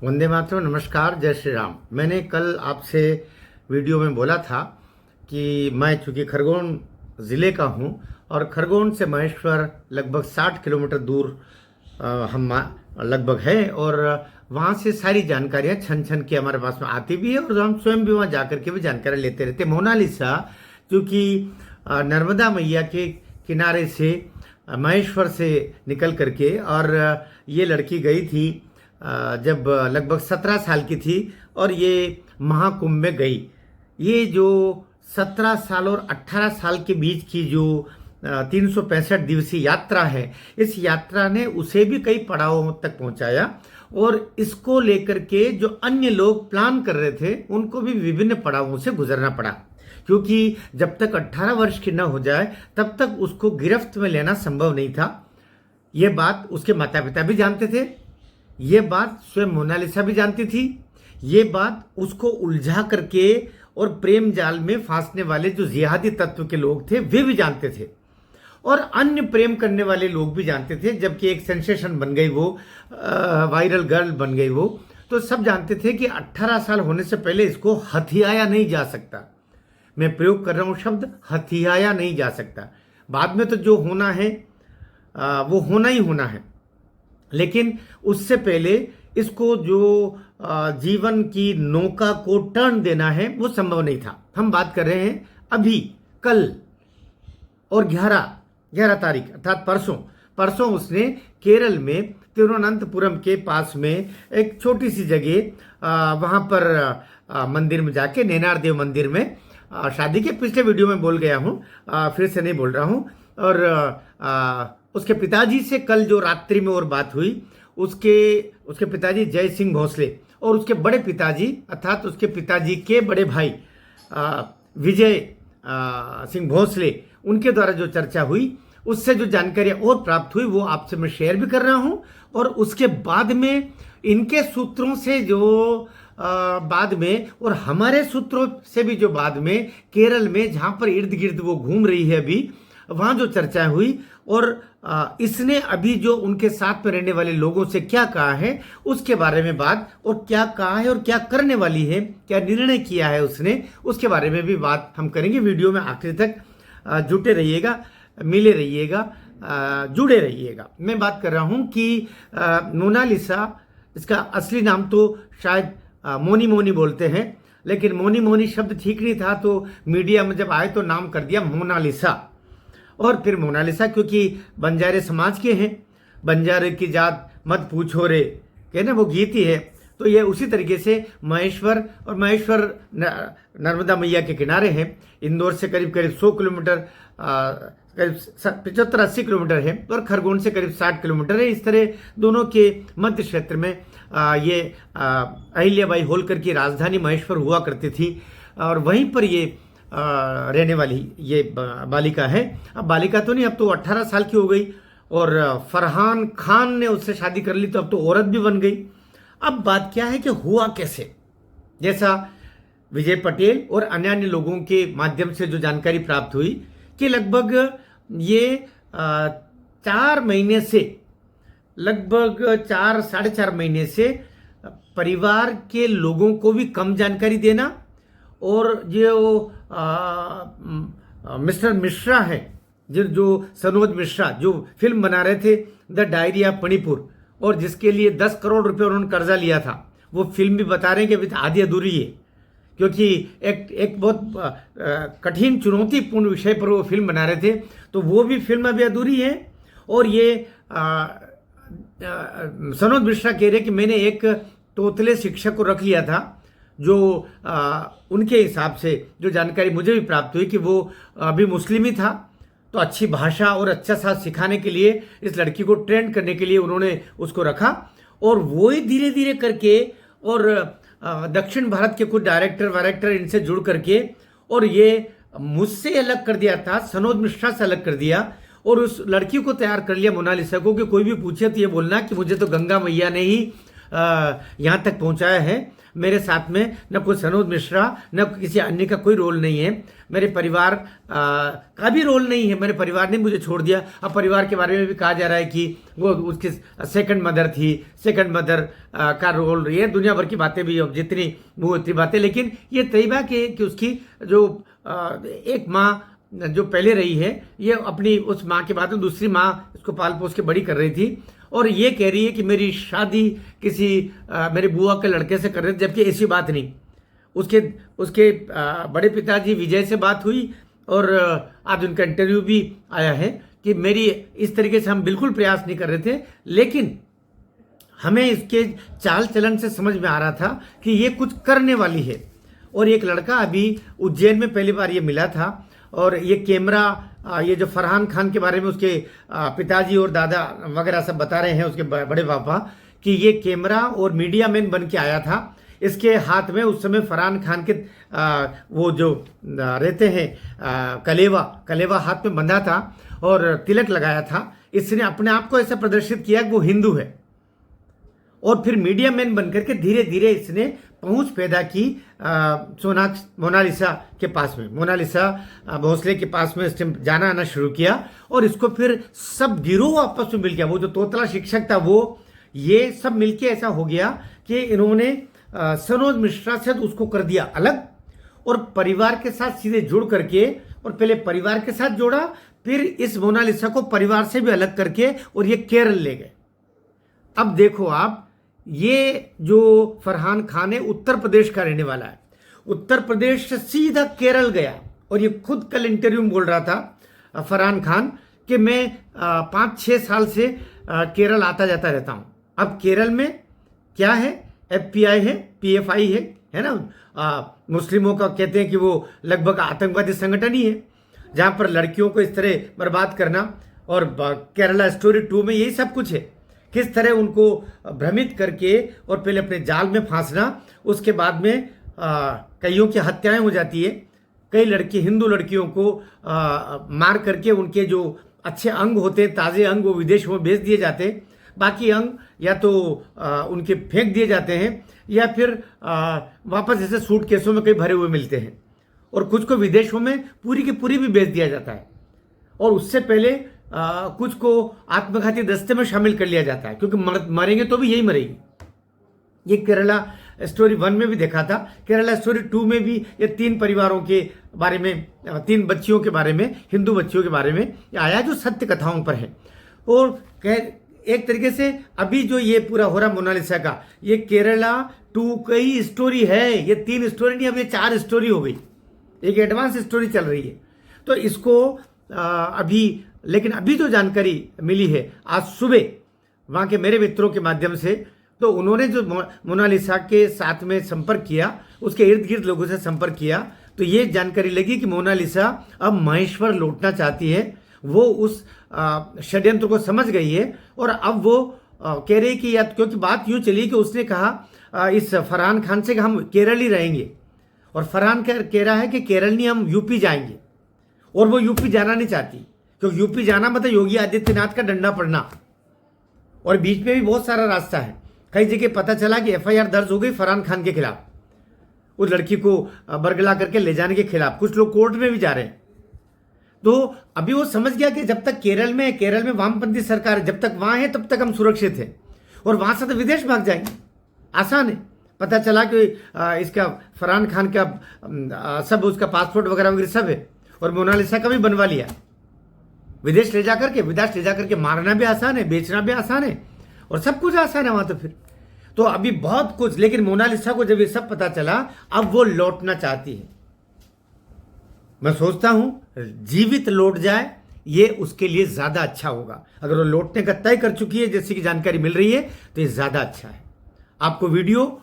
वंदे मातरम। नमस्कार, जय श्री राम। मैंने कल आपसे वीडियो में बोला था कि मैं चूँकि खरगोन ज़िले का हूँ और खरगोन से महेश्वर लगभग 60 किलोमीटर दूर हम लगभग है और वहाँ से सारी जानकारियाँ छन छन के हमारे पास में आती भी है और हम स्वयं भी वहाँ जाकर के भी जानकारी लेते रहते। मोनालिसा चूँकि नर्मदा मैया के किनारे से महेश्वर से निकल करके और ये लड़की गई थी जब लगभग 17 साल की थी और ये महाकुंभ में गई। ये जो 17 साल और 18 साल के बीच की जो 365 दिवसीय यात्रा है, इस यात्रा ने उसे भी कई पड़ावों तक पहुंचाया और इसको लेकर के जो अन्य लोग प्लान कर रहे थे उनको भी विभिन्न पड़ावों से गुजरना पड़ा, क्योंकि जब तक 18 वर्ष की न हो जाए तब तक उसको गिरफ्त में लेना संभव नहीं था। ये बात उसके माता पिता भी जानते थे, ये बात स्वयं मोनालिसा भी जानती थी, ये बात उसको उलझा करके और प्रेम जाल में फांसने वाले जो जिहादी तत्व के लोग थे वे भी जानते थे और अन्य प्रेम करने वाले लोग भी जानते थे। जबकि एक सेंसेशन बन गई वो, वायरल गर्ल बन गई वो, तो सब जानते थे कि 18 साल होने से पहले इसको हथियाया नहीं जा सकता। मैं प्रयोग कर रहा हूँ शब्द, हथियाया नहीं जा सकता। बाद में तो जो होना है वो होना ही होना है, लेकिन उससे पहले इसको जो जीवन की नौका को टर्न देना है वो संभव नहीं था। हम बात कर रहे हैं अभी कल और 11 तारीख अर्थात परसों उसने केरल में तिरुवनंतपुरम के पास में एक छोटी सी जगह वहाँ पर मंदिर में जाके, नैनार देव मंदिर में, शादी के पिछले वीडियो में बोल गया हूँ, फिर से नहीं बोल रहा हूँ। और उसके पिताजी से कल जो रात्रि में और बात हुई, उसके पिताजी जय सिंह भोसले और उसके बड़े पिताजी अर्थात उसके पिताजी के बड़े भाई विजय सिंह भोसले, उनके द्वारा जो चर्चा हुई, उससे जो जानकारियाँ और प्राप्त हुई वो आपसे मैं शेयर भी कर रहा हूँ। और उसके बाद में इनके सूत्रों से जो बाद में और हमारे सूत्रों से भी जो बाद में केरल में जहाँ पर इर्द गिर्द वो घूम रही है अभी, वहाँ जो चर्चा हुई और इसने अभी जो उनके साथ में रहने वाले लोगों से क्या कहा है उसके बारे में बात, और क्या कहा है और क्या करने वाली है, क्या निर्णय किया है उसने, उसके बारे में भी बात हम करेंगे। वीडियो में आखिर तक जुटे रहिएगा, मिले रहिएगा, जुड़े रहिएगा। मैं बात कर रहा हूँ कि मोनालिसा, इसका असली नाम तो शायद मोनी मोनी बोलते हैं, लेकिन मोनी मोनी शब्द ठीक नहीं था, तो मीडिया में जब आए तो नाम कर दिया मोनालिसा। और फिर मोनालिसा क्योंकि बंजारे समाज के हैं, बंजारे की जात मत पूछो रे, कहना वो गीत ही है, तो ये उसी तरीके से महेश्वर, और महेश्वर नर्मदा मैया के किनारे है। इंदौर से करीब 100 किलोमीटर, करीब 75-80 किलोमीटर है और खरगोन से करीब 60 किलोमीटर है। इस तरह दोनों के मध्य क्षेत्र में ये अहिल्याबाई होलकर की राजधानी महेश्वर हुआ करती थी और वहीं पर ये रहने वाली ये बालिका है। अब बालिका तो नहीं, अब तो 18 साल की हो गई और फरहान खान ने उससे शादी कर ली, तो अब तो औरत भी बन गई। अब बात क्या है कि हुआ कैसे, जैसा विजय पटेल और अन्य लोगों के माध्यम से जो जानकारी प्राप्त हुई कि लगभग ये 4 महीने से, लगभग 4-4.5 महीने से परिवार के लोगों को भी कम जानकारी देना, और जो मिस्टर मिश्रा है, जो सनोज मिश्रा जो फिल्म बना रहे थे द डायरी ऑफ मणिपुर, और जिसके लिए 10 करोड़ रुपए उन्होंने कर्जा लिया था, वो फिल्म भी बता रहे हैं कि अभी आधी अधूरी है, क्योंकि एक बहुत कठिन चुनौतीपूर्ण विषय पर वो फिल्म बना रहे थे, तो वो भी फिल्म अभी अधूरी है। और ये सनोज मिश्रा कह रहे कि मैंने एक तोतले शिक्षक को रख लिया था, जो उनके हिसाब से जो जानकारी मुझे भी प्राप्त हुई कि वो अभी मुस्लिम ही था, तो अच्छी भाषा और अच्छा साथ सिखाने के लिए, इस लड़की को ट्रेंड करने के लिए उन्होंने उसको रखा। और वो ही धीरे धीरे करके और दक्षिण भारत के कुछ डायरेक्टर इनसे जुड़ करके, और ये मुझसे अलग कर दिया था, सनोज मिश्रा से अलग कर दिया, और उस लड़की को तैयार कर लिया मोनालिसा को कि कोई भी पूछे तो ये बोलना कि मुझे तो गंगा मैया ने ही यहाँ तक पहुँचाया है। मेरे साथ में न कोई सनोज मिश्रा न किसी अन्य का कोई रोल नहीं है, मेरे परिवार का भी रोल नहीं है, मेरे परिवार ने मुझे छोड़ दिया। अब परिवार के बारे में भी कहा जा रहा है कि वो उसकी सेकंड मदर थी, सेकंड मदर का रोल, ये दुनिया भर की बातें भी, अब जितनी वो उतनी बातें, लेकिन ये तय बात कि उसकी जो एक माँ जो पहले रही है, ये अपनी उस माँ के बाद में दूसरी माँ इसको पाल पोस के बड़ी कर रही थी, और ये कह रही है कि मेरी शादी किसी मेरे बुआ के लड़के से कर रहे थे, जबकि ऐसी बात नहीं। उसके बड़े पिताजी विजय से बात हुई और आज उनका इंटरव्यू भी आया है कि मेरी इस तरीके से हम बिल्कुल प्रयास नहीं कर रहे थे, लेकिन हमें इसके चाल चलन से समझ में आ रहा था कि ये कुछ करने वाली है। और एक लड़का अभी उज्जैन में पहली बार ये मिला था, और ये कैमरा, ये जो फरहान खान के बारे में उसके पिताजी और दादा वगैरह सब बता रहे हैं, उसके बड़े पापा, कि ये कैमरा और मीडिया मैन बन के आया था। इसके हाथ में उस समय फरहान खान के वो जो रहते हैं कलेवा हाथ में बंधा था और तिलक लगाया था। इसने अपने आप को ऐसा प्रदर्शित किया कि वो हिंदू है, और फिर मीडिया मैन बनकर के धीरे धीरे इसने पहुंच पैदा की मोनालिसा के पास में, मोनालिसा भोसले के पास में इसने जाना आना शुरू किया। और इसको फिर सब गिरोह आपस में मिल गया, वो जो तोतला शिक्षक था वो, ये सब मिलके ऐसा हो गया कि इन्होंने सनोज मिश्रा से तो उसको कर दिया अलग, और परिवार के साथ सीधे जुड़ करके, और पहले परिवार के साथ जोड़ा, फिर इस मोनालिसा को परिवार से भी अलग करके और ये केरल ले गए। अब देखो आप, ये जो फरहान खान है उत्तर प्रदेश का रहने वाला है, उत्तर प्रदेश से सीधा केरल गया, और ये खुद कल इंटरव्यू में बोल रहा था फरहान खान कि मैं 5-6 साल से केरल आता जाता रहता हूँ। अब केरल में क्या है, FPI है, PFI है ना, मुस्लिमों का कहते हैं कि वो लगभग आतंकवादी संगठन ही है, जहाँ पर लड़कियों को इस तरह बर्बाद करना, और केरला स्टोरी 2 में यही सब कुछ है, किस तरह उनको भ्रमित करके और पहले अपने जाल में फांसना, उसके बाद में कईयों की हत्याएं हो जाती है, कई लड़की हिंदू लड़कियों को मार करके उनके जो अच्छे अंग होते हैं, ताज़े अंग, वो विदेशों में भेज दिए जाते हैं, बाकी अंग या तो उनके फेंक दिए जाते हैं, या फिर वापस जैसे सूटकेसों में कई भरे हुए मिलते हैं, और कुछ को विदेशों में पूरी की पूरी भी भेज दिया जाता है, और उससे पहले कुछ को आत्मघाती दस्ते में शामिल कर लिया जाता है, क्योंकि मरेंगे तो भी यही मरेंगे। ये केरला स्टोरी 1 में भी देखा था, केरला स्टोरी 2 में भी ये 3 परिवारों के बारे में, 3 बच्चियों के बारे में, हिंदू बच्चियों के बारे में आया, जो सत्य कथाओं पर है। और एक तरीके से अभी जो ये पूरा हो रहा मोनालिसा का, ये केरला 2 कई स्टोरी है, ये 3 स्टोरी नहीं, अब ये 4 स्टोरी हो गई, एक एडवांस स्टोरी चल रही है। तो इसको अभी, लेकिन अभी जो जानकारी मिली है आज सुबह वहाँ के मेरे मित्रों के माध्यम से, तो उन्होंने जो मोनालिसा के साथ में संपर्क किया, उसके इर्द गिर्द लोगों से संपर्क किया, तो ये जानकारी लगी कि मोनालिसा अब महेश्वर लौटना चाहती है। वो उस षड्यंत्र को समझ गई है, और अब वो कह रही कि या, क्योंकि बात यूँ चली कि उसने कहा इस फरहान खान से कि हम केरल ही रहेंगे, और फरहान कह रहा है कि केरल नहीं, हम यूपी जाएंगे, और वो यूपी जाना नहीं चाहती, क्योंकि यूपी जाना मतलब योगी आदित्यनाथ का डंडा पड़ना, और बीच में भी बहुत सारा रास्ता है। कई जगह पता चला कि FIR दर्ज हो गई फरहान खान के खिलाफ, उस लड़की को बरगला करके ले जाने के खिलाफ, कुछ लोग कोर्ट में भी जा रहे हैं। तो अभी वो समझ गया कि जब तक केरल में वामपंथी सरकार है, जब तक वहां है तब तक हम सुरक्षित हैं, और वहां से तो विदेश भाग जाएंगे, आसान है। पता चला कि इसका फरहान खान का सब उसका पासपोर्ट वगैरह सब है, और मोनालिसा का भी बनवा लिया। विदेश ले जाकर के मारना भी आसान है, बेचना भी आसान है, और सब कुछ आसान है वहां। तो फिर तो अभी बहुत कुछ, लेकिन मोनालिसा को जब ये सब पता चला, अब वो लौटना चाहती है। मैं सोचता हूं जीवित लौट जाए, ये उसके लिए ज्यादा अच्छा होगा। अगर वो लौटने का तय कर चुकी है, जैसी की जानकारी मिल रही है, तो ये ज्यादा अच्छा है। आपको वीडियो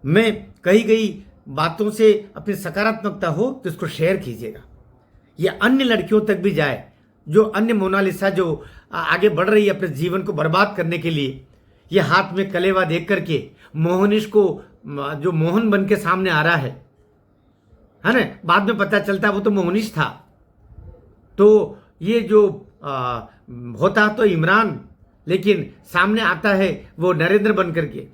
में कही गई बातों से अपनी सकारात्मकता हो तो इसको शेयर कीजिएगा, ये अन्य लड़कियों तक भी जाए, जो अन्य मोनालिसा जो आगे बढ़ रही है अपने जीवन को बर्बाद करने के लिए। ये हाथ में कलेवा देख करके मोहनिश को, जो मोहन बन के सामने आ रहा है ना, बाद में पता चलता वो तो मोहनिश था। तो ये जो होता तो इमरान, लेकिन सामने आता है वो नरेंद्र बन करके,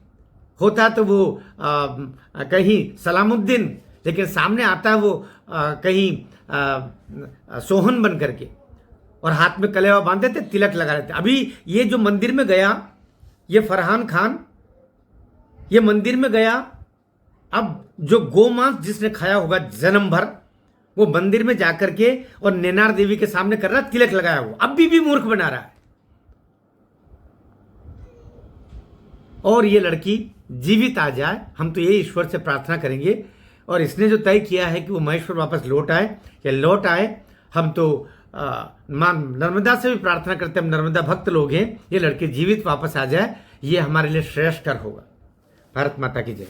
होता तो वो कहीं सलामुद्दीन, लेकिन सामने आता है वो कहीं सोहन बन करके, और हाथ में कलेवा बांधे थे, तिलक लगा रहे थे। अभी ये जो मंदिर में गया, ये फरहान खान, ये मंदिर में गया, अब जो गोमांस जिसने खाया होगा जन्म भर, वो मंदिर में जाकर के और नैनार देवी के सामने कर रहा, तिलक लगाया हुआ, अभी भी मूर्ख बना रहा है। और ये लड़की जीवित आ जाए, हम तो यही ईश्वर से प्रार्थना करेंगे। और इसने जो तय किया है कि वो महेश्वर वापस लौट आए, या लौट आए, हम तो मां नर्मदा से भी प्रार्थना करते हैं, हम नर्मदा भक्त लोग हैं, ये लड़की जीवित वापस आ जाए, ये हमारे लिए श्रेयस्कर होगा। भारत माता की जय।